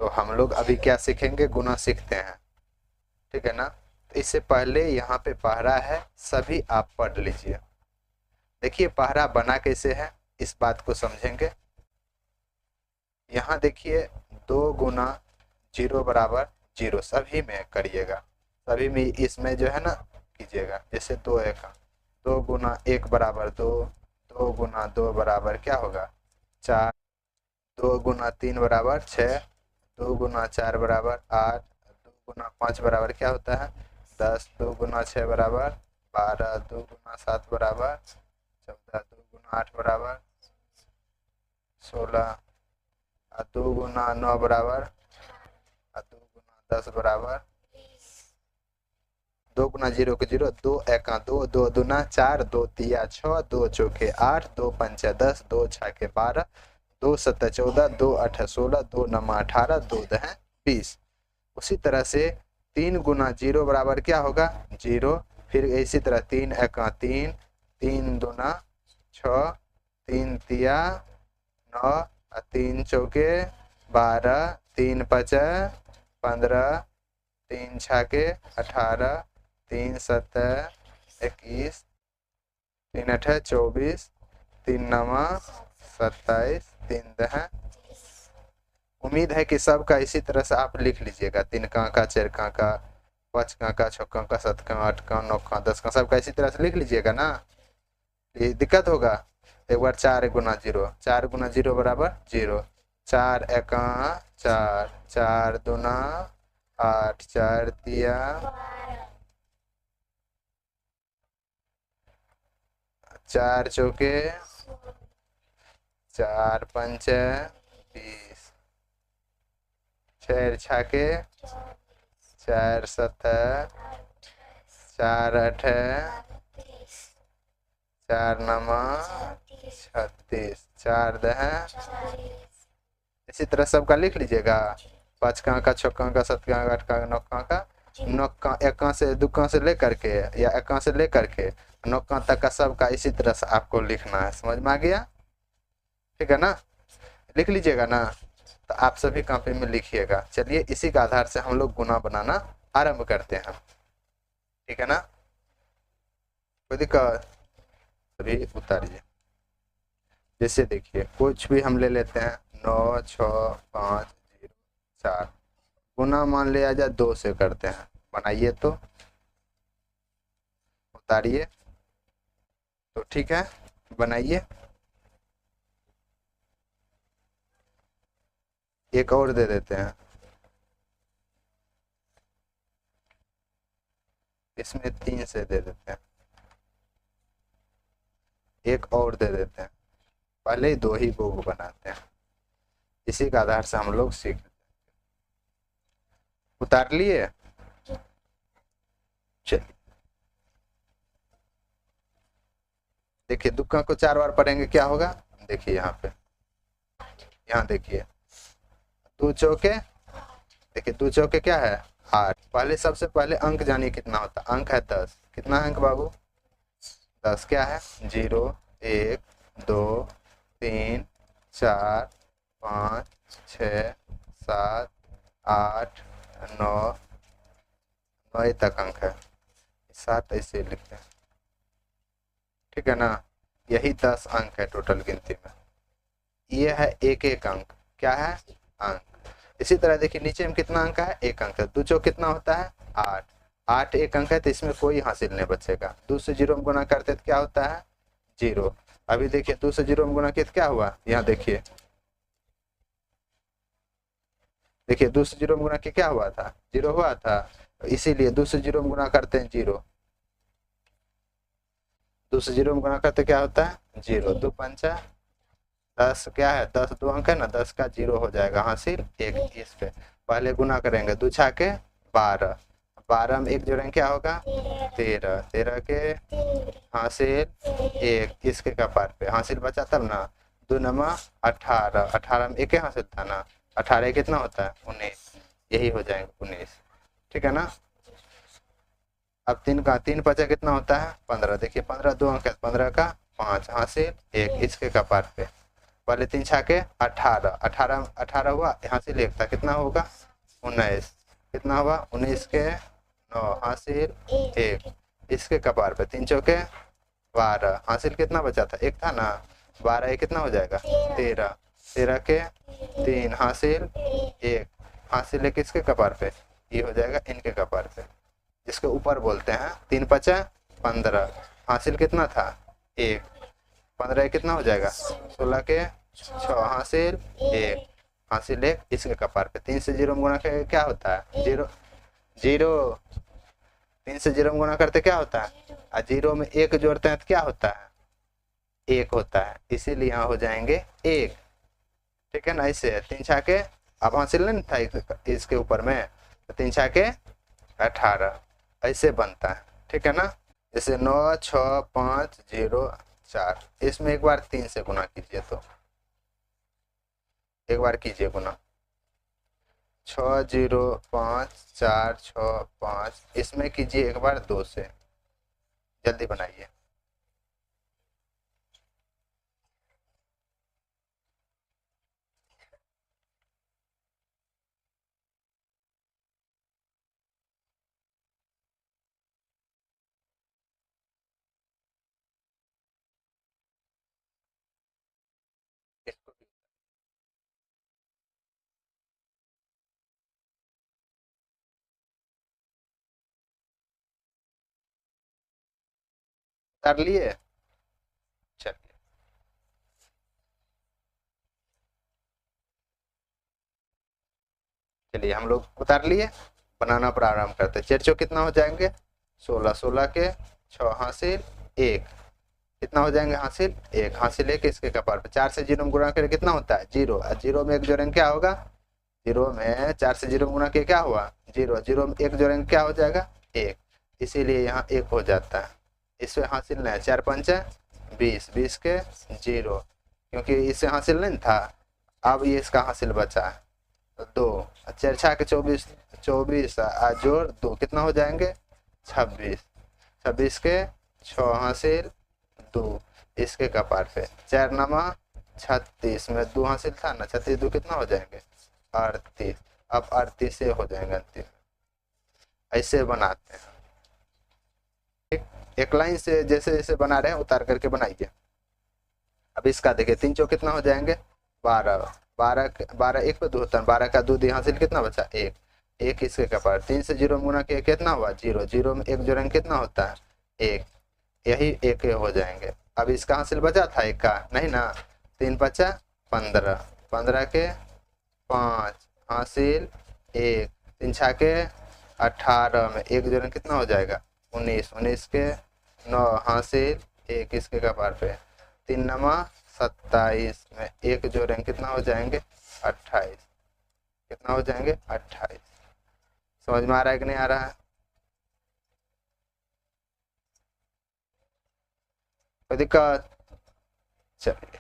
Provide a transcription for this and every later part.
तो हम लोग अभी क्या सीखेंगे, गुना सीखते हैं, ठीक है ना। तो इससे पहले यहाँ पे पहरा है, सभी आप पढ़ लीजिए। देखिए पहरा बना कैसे है, इस बात को समझेंगे। यहाँ देखिए 2 गुना 0 बराबर 0, सभी में करिएगा, सभी में इसमें जो है ना कीजिएगा। जैसे 2 गुना 1 बराबर 2, 2 गुना 2 बराबर क्या होगा 4, 2 गुना 3 बराबर 6, 2 गुना 4 बराबर 8, 2 गुना 5 बराबर क्या होता है 10, 2 गुना 6 बराबर 12, 2 गुना 7 बराबर 14, 2 गुना 8 बराबर 16, 2 गुना 9 बराबर 2 गुना 10 बराबर 2 गुना 0 के 0, 2 एका 2, 2 दूना 4, 2 तिया 6, 2 चौके 8, 2 पंचा 10, 2 छके 12, 2 सत्ता 14, 2 अठा 16, 2 नमा 18, 2 दह 20। उसी तरह से 3 गुना 0 बराबर क्या होगा 0। फिर इसी तरह 3 एका 3, 3 दूना 6, 3 तिया 9, 3 चौके 12, 3 पचा 15, 3 छके 18, 3 सत्ता 21, 3 अठा 24, 3 नमा 27, 3 दह। उम्मीद है कि सबका इसी तरह से आप लिख लीजिएगा। 3 का 4 का 5 का 6 का 7 का 8 का 9 का 10 का, सबका इसी तरह से लिख लीजिएगा ना। ये दिक्कत होगा। एक बार 4 गुना 0, 4 गुना 0 बराबर 0, 4 एका 4, 4 दूना 8, 4 तिया 4 चौके 4 पंचे 20, 6 छके 4 सत्ता 4 अठे 4 नमा 36, 4 दह। इसी तरह सबका लिख लीजिएगा। 5 का 6 का 7 का 8 का 9 का 9 का 1 से 2 से लेकर के या 1 से लेकर के 9 तक का सबका इसी तरह से आपको लिखना है। समझ में आ गया, ठीक है ना। लिख लीजिएगा ना, तो आप सभी कॉपी में लिखिएगा। चलिए इसी के आधार से हम लोग गुना बनाना आरंभ करते हैं, ठीक है ना। कोई दिक्कत, सभी उतारिए। जैसे देखिए कुछ भी हम ले लेते हैं 9 6 5 0 4, गुना मान लिया जाए 2 से करते हैं। बनाइए तो उतारिए, तो ठीक है बनाइए। एक और दे देते हैं, इसमें 3 से दे देते हैं। एक और दे देते हैं, पहले ही 2 ही को बनाते हैं। इसी के आधार से हम लोग सीख लेते हैं। उतार लिए, चलिए देखिए दुक्का को 4 बार पढ़ेंगे क्या होगा। देखिए यहाँ पे, यहाँ देखिए 2 चौके, देखिए 2 चौके क्या है 8। पहले सबसे पहले अंक जानिए कितना होता है, अंक है 10। कितना अंक बाबू 10, क्या है 0 1 2 3 4 5 6 7 8 9 तक अंक है, 7 ऐसे लिखते हैं, ठीक है ना। यही 10 अंक है टोटल गिनती में। ये है एक एक अंक, क्या है अंक। इसी तरह देखिए नीचे में कितना अंक है 1 अंक है। 2 चौक कितना होता है 8, 8 1 अंक है, तो इसमें कोई हासिल नहीं बचेगा। 2 से 0 में गुना करते तो क्या होता है 0। अभी देखिए 2 से 0 में गुना किया तो क्या हुआ, यहाँ देखिए, देखिए 2 से 0 में गुना क्या हुआ था 0 हुआ था, इसीलिए 2 से 0 में गुना करते हैं 0। 2 से 0 में गुना करते क्या होता है 0, 2 पंचा 10, क्या है 10 2 अंक है ना, 10 का 0 हो जाएगा हासिल 1। इस पे पहले गुना करेंगे 2 छके 12, 12 में 1 जोड़ेंगे क्या होगा 13, 13 के हासिल 1, इसके कपार पे हासिल बचा तब ना। 2 नमा 18, 18 में 1 हासिल था ना, 18 कितना होता है 19, यही हो जाएंगे 19, ठीक है ना। अब 3 का 3 बचा कितना होता है 15, देखिए 15 2 अंक है, 15 का 5 हासिल 1, इसके कपार पे पहले 3 छाके 18, 18 18 हुआ, यहाँ से एक था, कितना होगा 19, कितना हुआ 19 के 9 हासिल 1, इसके कपार पे 3 चौके 12, हासिल कितना बचा था, एक था ना, 12 ये कितना हो जाएगा 13, 13 के 3 हासिल 1, हासिल 1 किसके कपार पे, ये हो जाएगा इनके कपार पे, जिसके ऊपर बोलते हैं 3 5 15, हासिल कितना था 1, 15 कितना हो जाएगा 16 के 6 हासिल 1, हासिल 1 इसके कपार पे, 3 से 0 गुणा करके क्या होता है 0 0, 3 से 0 गुणा करते क्या होता है, और 0 में 1 जोड़ते हैं तो क्या होता है 1 होता है, इसीलिए यहाँ हो जाएंगे 1, ठीक है ना। ऐसे 3 छाके, अब हासिल नहीं था इसके ऊपर में, तो 3 छाके 18 ऐसे बनता है, ठीक है ना। जैसे 9 6 5 0 4, इसमें एक बार 3 से गुना कीजिए, तो एक बार कीजिए गुना, 6 0 5 4 6 5, इसमें कीजिए एक बार 2 से, जल्दी बनाइए। कर लिए, चलिए चलिए हम लोग उतार लिए, बनाना प्रारंभ करते। 4 चौक कितना हो जाएंगे 16, 16 के 6 हासिल 1, कितना हो जाएंगे हासिल 1, हासिल 1 इसके कपार पे, 4 से 0 गुणा करके कितना होता है 0, और 0 में 1 जोड़ेंगे क्या होगा, 0 में 4 से 0 गुणा के क्या हुआ 0, 0 में 1 जोड़ेंगे क्या हो जाएगा 1, इसीलिए यहाँ 1 हो जाता है। इसमें हासिल नहीं है, 4 5 20, 20 के 0, क्योंकि इससे हासिल नहीं था, अब ये इसका हासिल बचा है 2, 4 6 के 24, 24 जोड़ 2 कितना हो जाएंगे 26, 26 के 6 हासिल 2 इसके कपार पे, 4 नमा 36 में 2 हासिल था ना, 36 2 कितना हो जाएंगे 38, अब 38 से हो जाएंगे अंतिम, ऐसे बनाते हैं। एक लाइन से जैसे जैसे बना रहे हैं उतार करके बनाइए। अब इसका देखिए 3 चौक कितना हो जाएंगे 12, 12 12 1 पे 2 होता है, 12 का 2 हासिल कितना बचा 1, 1 इसके कपार, 3 से 0 गुना के कितना हुआ 0, 0 में 1 जोड़ेंगे कितना होता है 1, यही 1 हो जाएंगे। अब इसका हासिल बचा था 1 का नहीं ना, 3 5 15, 15 के 5 हासिल 1, 3 6 के 18 में 1 जोड़ेंगे कितना हो जाएगा 19, 19 के 9 हासिल 1 इसके कपार पे, 3 नमा 27 में 1 जोड़ेंगे कितना हो जाएंगे 28, कितना हो जाएंगे 28। समझ में आ रहा है कि नहीं आ रहा है, कोई दिक्कत, चलिए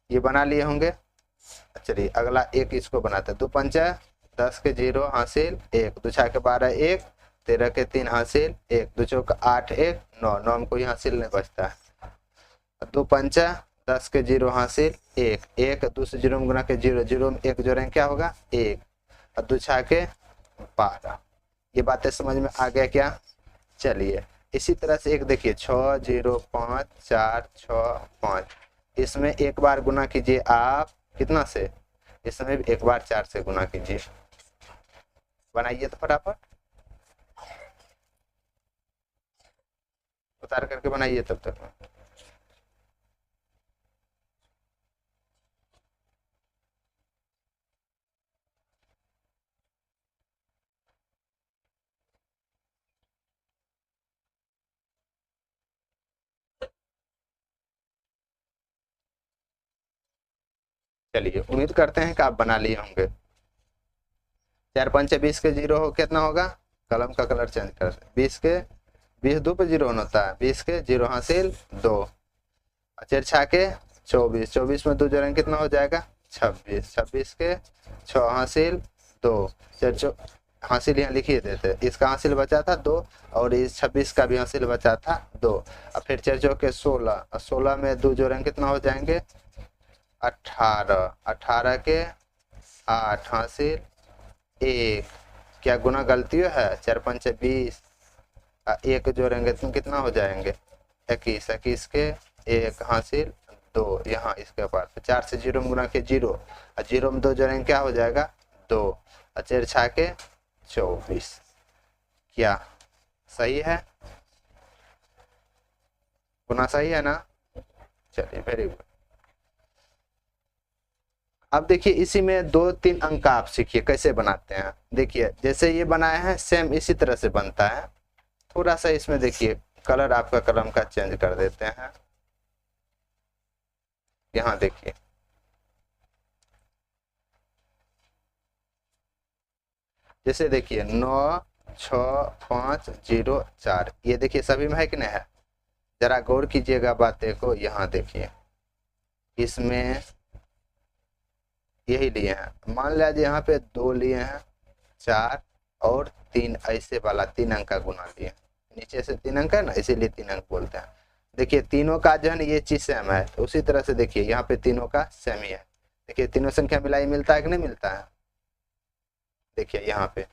ये बना लिए होंगे। चलिए अगला एक इसको बनाते हैं, 2 5 10 के 0 हासिल 1, 2 6 के 12 1, 13 के 3 हासिल 1, 2 चौक 8 1 9, 9 में कोई हासिल नहीं बचता है, 2 5 10 के 0 हासिल 1, 1 2 से 0 में गुना के 0, 0 में 1 जोड़ेंगे क्या होगा 1, और 2 6 के 12, ये बातें समझ में आ गया क्या। चलिए इसी तरह से एक देखिए 6 0 5 4 6 5, इसमें एक बार गुना कीजिए आप कितना से, इसमें भी एक बार 4 से गुना कीजिए, बनाइए तो फटाफट, उतार करके बनाइए तब तक में। चलिए उम्मीद करते हैं कि आप बना लिए होंगे। 4 5 20 के 0 हो कितना होगा, कलम का कलर चेंज कर, 20 के 20 2 पे 0 होता है, 20 के 0 हासिल 2, 4 6 के 24, 24 में 2 जोड़ेंगे कितना हो जाएगा 26, 26 के 6 हासिल 2, 4 हासिल यहाँ लिखिए देते, इसका हासिल बचा था 2 और इस 26 का भी हासिल बचा था 2, अब फिर 4 चौके 16, 16 में 2 जोड़ेंगे कितना हो जाएंगे 18, 18 के 8 हासिल 1। क्या गुना गलती है? 4 5 20, 1 जोड़ेंगे तो कितना हो जाएंगे? 21, 21 के 1 हासिल 2, यहाँ इसके पास तो 4 से 0 में गुना के 0, और 0 में 2 जोड़ेंगे क्या हो जाएगा? 2, और 4 6 के 24। क्या सही है? गुना सही है ना? चलिए वेरी गुड। अब देखिए इसी में 2-3 अंक आप सीखिए कैसे बनाते हैं। देखिए जैसे ये बनाए हैं सेम इसी तरह से बनता है। थोड़ा सा इसमें देखिए कलर आपका कलम का चेंज कर देते हैं। यहाँ देखिए जैसे देखिए 9 6 5 0 4, ये देखिए सभी में है कि नहीं है? जरा गौर कीजिएगा बातें को। यहाँ देखिए इसमें यही लिए हैं। मान लीजिए यहाँ पे 2 लिए हैं, 4 और 3, ऐसे वाला 3 अंक का गुना लिए। नीचे से 3 अंक है ना, इसीलिए 3 अंक बोलते हैं। देखिए तीनों का जो है ना ये चीज सेम है, तो उसी तरह से देखिए यहाँ पे तीनों का सेम ही है। देखिए तीनों संख्या मिलाई मिलता है कि नहीं मिलता है? देखिए यहाँ पे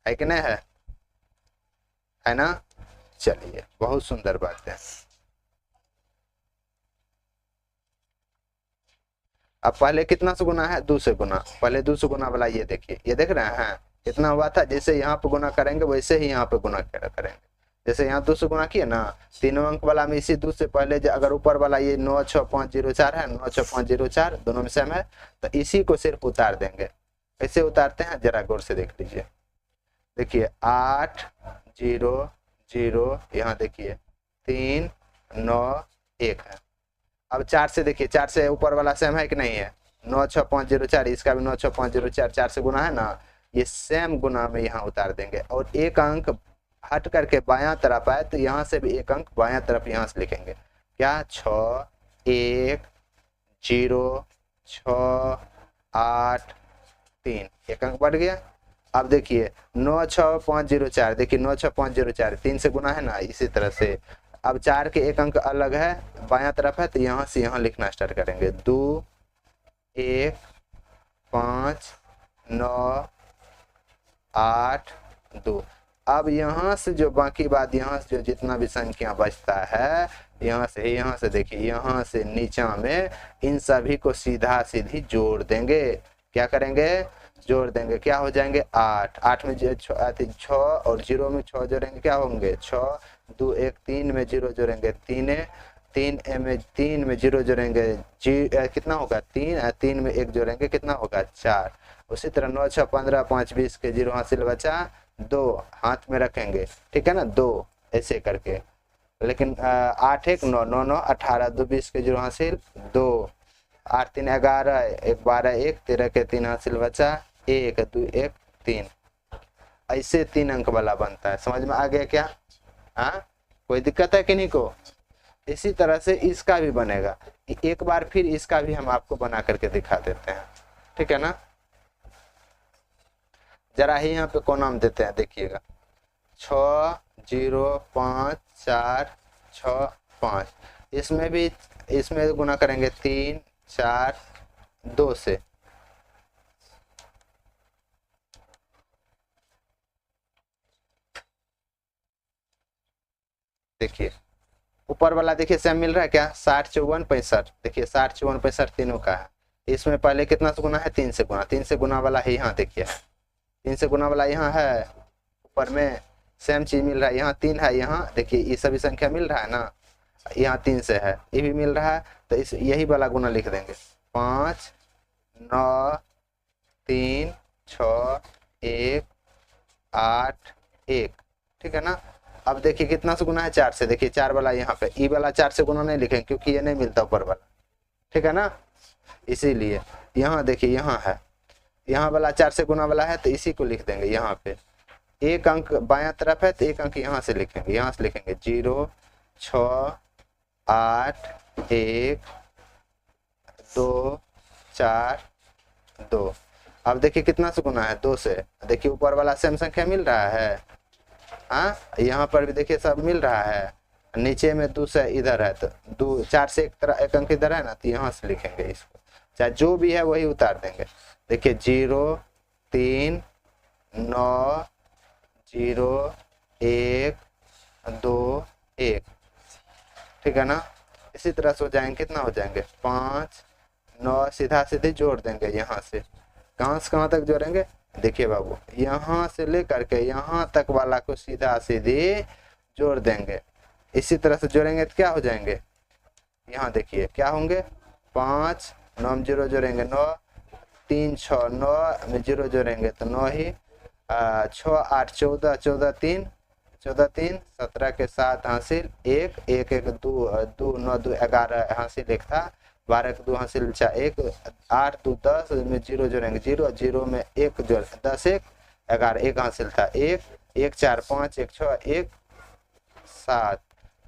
है कि नहीं है ना? चलिए बहुत सुंदर बात है। अब पहले कितना से गुना है? 2 से गुना। पहले 2 से गुना वाला ये देखिए, ये देख रहे हैं कितना हुआ था? जैसे यहाँ पे गुना करेंगे वैसे ही यहाँ पे गुना करेंगे। जैसे यहाँ 2 से गुना किए ना, तीनों अंक वाला में इसी 2 से पहले अगर ऊपर वाला ये 9 6 5 0 4 है, 9 6 5 0 4 दोनों में सेम है, तो इसी को सिर्फ उतार देंगे। कैसे उतारते हैं जरा गौर से देख लीजिए। देखिए 8 0 0, यहाँ देखिए 3 9 1 है। अब 4 से देखिए, 4 से ऊपर वाला सेम है कि नहीं है? 9 6 5 0 4, इसका भी 9 6 5 0 4, 4 से गुना है ना, ये सेम गुना में यहाँ उतार देंगे। और एक अंक हट करके बायां तरफ आए तो यहाँ से भी एक अंक बायां तरफ यहाँ से लिखेंगे। क्या? 6 1 0 6 8 3, एक अंक बढ़ गया। अब देखिए 9 6 5 0 4, देखिए 9 6 5 0 4 3 से गुना है ना, इसी तरह से। अब 4 के एक अंक अलग है, बायां तरफ है, तो यहाँ से यहाँ लिखना स्टार्ट करेंगे। 2 1 5 9 8 2। अब यहाँ से जो बाकी बात, यहाँ से जो जितना भी संख्या बचता है, यहाँ से देखिए, यहाँ से नीचा में इन सभी को सीधा सीधी जोड़ देंगे। क्या करेंगे? जोड़ देंगे। क्या हो जाएंगे? 8, 8 में 6 और 0 में 6 जोड़ेंगे, क्या होंगे? 6 2 1 3 में 0 जोड़ेंगे 3 3 में 0 जोड़ेंगे कितना होगा? 3 में 1 जोड़ेंगे कितना होगा? 4। उसी तरह 9 6 15 5 20 के 0 हासिल बचा 2, हाथ में रखेंगे, ठीक है ना? 2 ऐसे करके। लेकिन 8 1 9 9 9 18 2 20 के 0 हासिल 2, 8 3 11 1 12 1 13 के 3 हासिल बचा 1 2 1 3। ऐसे 3 अंक वाला बनता है। समझ में आ गया क्या? हाँ, कोई दिक्कत है किन्हीं को? इसी तरह से इसका भी बनेगा। एक बार फिर इसका भी हम आपको बना करके दिखा देते हैं, ठीक है ना? जरा ही यहाँ पे कौन नाम देते हैं देखिएगा। 6 0 5 4 6 5, इसमें गुना करेंगे 3 4 2 से। देखिए ऊपर वाला देखिए सेम मिल रहा है क्या? 60 54 65, देखिए 60 54 65 तीनों का है। इसमें पहले कितना से गुना है? 3 से गुना। 3 से गुना वाला है यहाँ देखिए, 3 से गुना वाला यहाँ है, ऊपर में सेम चीज मिल रहा है। यहाँ 3 है, यहाँ देखिए ये सभी संख्या मिल रहा है ना, यहाँ 3 से है, ये भी मिल रहा है, तो इस यही वाला गुना लिख देंगे। 5 9 3 6 1 8 1, ठीक है ना? अब देखिए कितना से गुना है? 4 से। देखिए 4 वाला यहाँ पे, ई वाला 4 से गुना नहीं लिखेंगे क्योंकि ये नहीं मिलता ऊपर वाला, ठीक है ना? इसीलिए यहाँ देखिए यहाँ है, यहाँ वाला 4 से गुना वाला है, तो इसी को लिख देंगे। यहाँ पे एक अंक बायां तरफ है, तो एक अंक यहाँ से लिखेंगे, यहाँ से लिखेंगे 0 6 8 1 2 4 2। अब देखिए कितना से गुना है? 2 से। देखिए ऊपर वाला सेम संख्या मिल रहा है, हाँ, यहाँ पर भी देखिए सब मिल रहा है, नीचे में 2 से इधर है तो 2 4 से एक अंक इधर है ना, तो यहाँ से लिखेंगे इसको, चाहे जो भी है वही उतार देंगे। देखिए 0 3 9 0 1 2 1, ठीक है ना। इसी तरह से हो जाएंगे, कितना हो जाएंगे 5 9, सीधा सीधे जोड़ देंगे यहाँ से। कहाँ से कहाँ तक जोड़ेंगे, देखिए बाबू यहाँ से लेकर के यहाँ तक वाला को सीधा सीधे जोड़ देंगे। इसी तरह से जोड़ेंगे तो क्या हो जाएंगे, यहाँ देखिए क्या होंगे 5 9 में 0 जोड़ेंगे 9 3 6 9 में 0 जोड़ेंगे तो 9 ही 6 8 14 14 3 17 के 7 हासिल 1 1 1 2 2 9 2 11 हासिल 1 था, 12 के 2 हासिल 1 8 2 10 में 0 जोड़ेंगे 0 0 में 1 जोड़ 10 1 11 1 हासिल था 1 1 4 5 1 6 1 7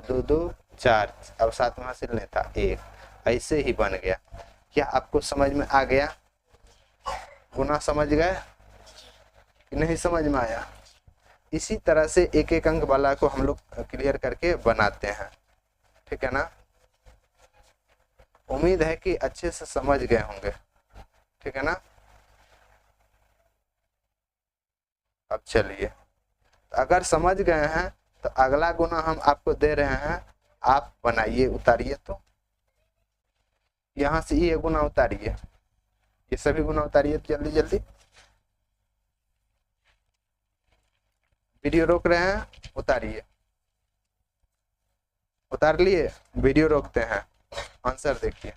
2 2 4, अब 7 में हासिल नहीं था 1, ऐसे ही बन गया। क्या आपको समझ में आ गया, गुना समझ गए कि नहीं समझ में आया। इसी तरह से एक एक अंक वाला को हम लोग क्लियर करके बनाते हैं, ठीक है ना। उम्मीद है कि अच्छे से समझ गए होंगे, ठीक है ना। अब चलिए, अगर समझ गए हैं तो अगला गुना हम आपको दे रहे हैं, आप बनाइए, उतारिए। तो यहाँ से ये गुना उतारिए, ये सभी गुना उतारिए जल्दी जल्दी। वीडियो रोक रहे हैं, उतारिए। उतार लिए, वीडियो रोकते हैं, आंसर देखिए।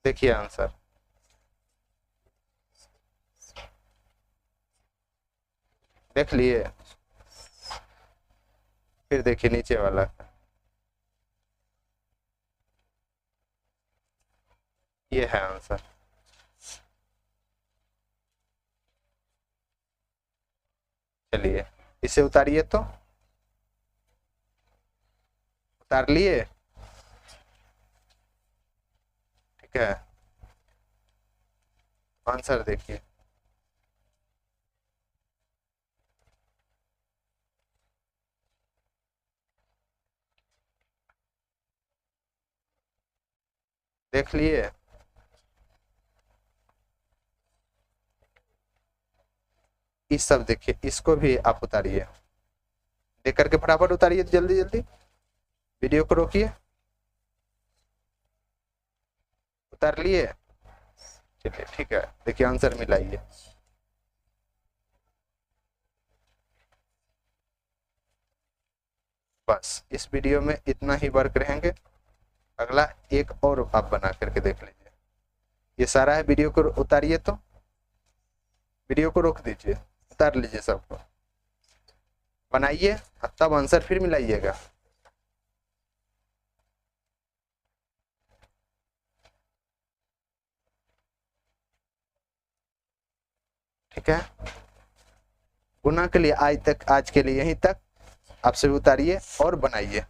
देखिए आंसर, देख लिए, फिर देखिए नीचे वाला, ये है आंसर। चलिए इसे उतारिए, तो उतार लिए, ठीक है। आंसर देखिए, देख लिए। इस सब देखिए, इसको भी आप उतारिए, देख करके फटाफट उतारिए जल्दी जल्दी। वीडियो को रोकिए, उतार लिए, चलिए ठीक है। देखिए आंसर मिलाइए। बस इस वीडियो में इतना ही वर्क रहेंगे, अगला एक और आप बना करके देख लीजिए। ये सारा है, वीडियो को उतारिए, तो वीडियो को रोक दीजिए, उतार लीजिए सबको, बनाइए, तब आंसर फिर मिलाइएगा। ठीक है, गुना के लिए आज के लिए यहीं तक। आप सभी उतारिए और बनाइए।